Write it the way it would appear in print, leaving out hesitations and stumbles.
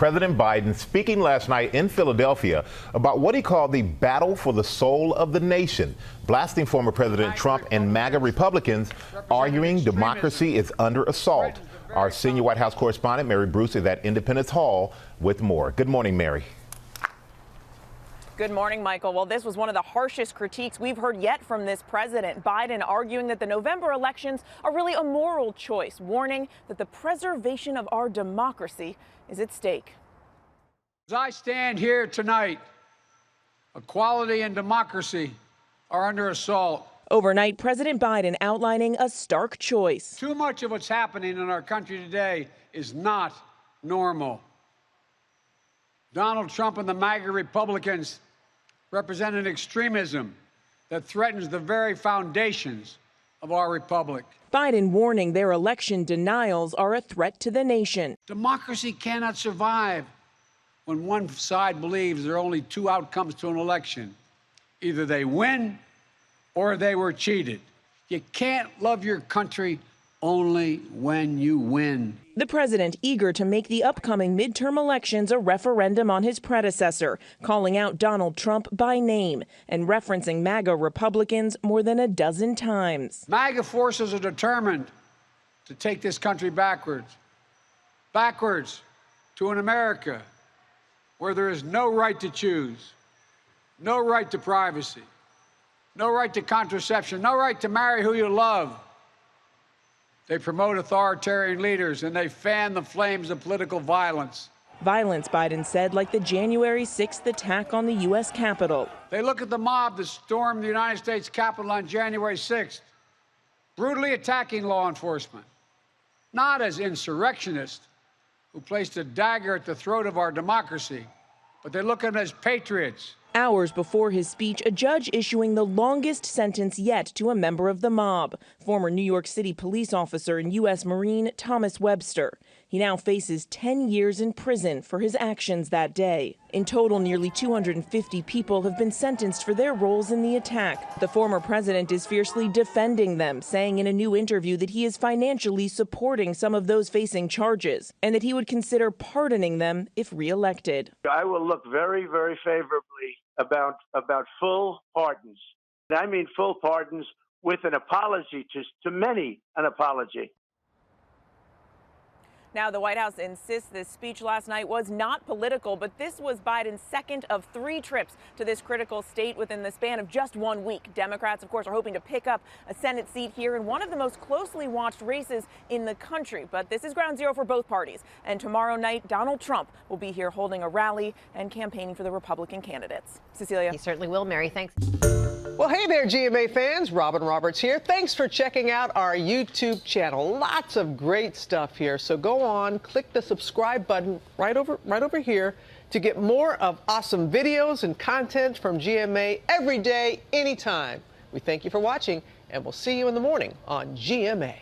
President Biden speaking last night in Philadelphia about what he called the battle for the soul of the nation, blasting former President Trump and MAGA Republicans, arguing democracy is under assault. Our senior White House correspondent, Mary Bruce, is at Independence Hall with more. Good morning, Mary. Good morning, Michael. Well, this was one of the harshest critiques we've heard yet from this president. Biden arguing that the November elections are really a moral choice, warning that the preservation of our democracy is at stake. As I stand here tonight, equality and democracy are under assault. Overnight, President Biden outlining a stark choice. Too much of what's happening in our country today is not normal. Donald Trump and the MAGA Republicans represent an extremism that threatens the very foundations of our republic. Biden warning their election denials are a threat to the nation. Democracy cannot survive when one side believes there are only two outcomes to an election. Either they win or they were cheated. You can't love your country only when you win. The president eager to make the upcoming midterm elections a referendum on his predecessor, calling out Donald Trump by name and referencing MAGA Republicans more than a dozen times. MAGA forces are determined to take this country backwards to an America where there is no right to choose, no right to privacy, no right to contraception, no right to marry who you love. They promote authoritarian leaders and they fan the flames of political violence. Violence, Biden said, like the January 6th attack on the U.S. Capitol. They look at the mob that stormed the United States Capitol on January 6th, brutally attacking law enforcement, not as insurrectionists who placed a dagger at the throat of our democracy, but they look at them as patriots. Hours before his speech, a judge issuing the longest sentence yet to a member of the mob, former New York City police officer and U.S. Marine Thomas Webster. He now faces 10 years in prison for his actions that day. In total, nearly 250 people have been sentenced for their roles in the attack. The former president is fiercely defending them, saying in a new interview that he is financially supporting some of those facing charges and that he would consider pardoning them if reelected. I will look very, very favorably about full pardons. I mean full pardons with an apology to many, an apology. Now, the White House insists this speech last night was not political, but this was Biden's second of 3 trips to this critical state within the span of just 1 week. Democrats, of course, are hoping to pick up a Senate seat here in one of the most closely watched races in the country. But this is ground zero for both parties. And tomorrow night, Donald Trump will be here holding a rally and campaigning for the Republican candidates. Cecilia. He certainly will, Mary. Thanks. Well, hey there, GMA fans. Robin Roberts here. Thanks for checking out our YouTube channel. Lots of great stuff here. So go on, click the subscribe button right over here to get more of awesome videos and content from GMA every day, anytime. We thank you for watching, and we'll see you in the morning on GMA.